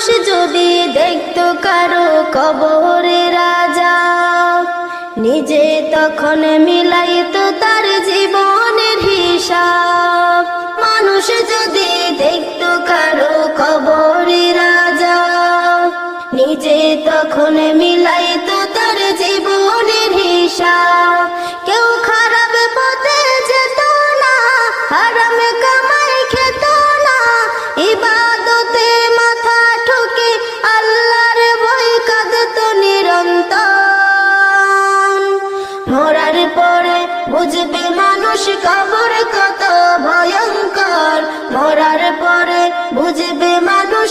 মানুষ যদি দেখতো কারো কবরে রাজা, নিজে তখন মিলাইতো তার জীবনের হিসাব। মানুষ যদি দেখতো কারো কবরে রাজা, নিজে তখন মিলাইতো তার জীবনের হিসাব। কেউ খারাপ পথে যেত না, হারাম কামাই খেত না, ইবাদতে মাথা ঠুকে আল্লাহর ভয় কাঁদত নিরন্তর। মরার পরে বুঝবে মানুষ কবর কত ভয়ঙ্কর, মরার পরে বুঝবে মানুষ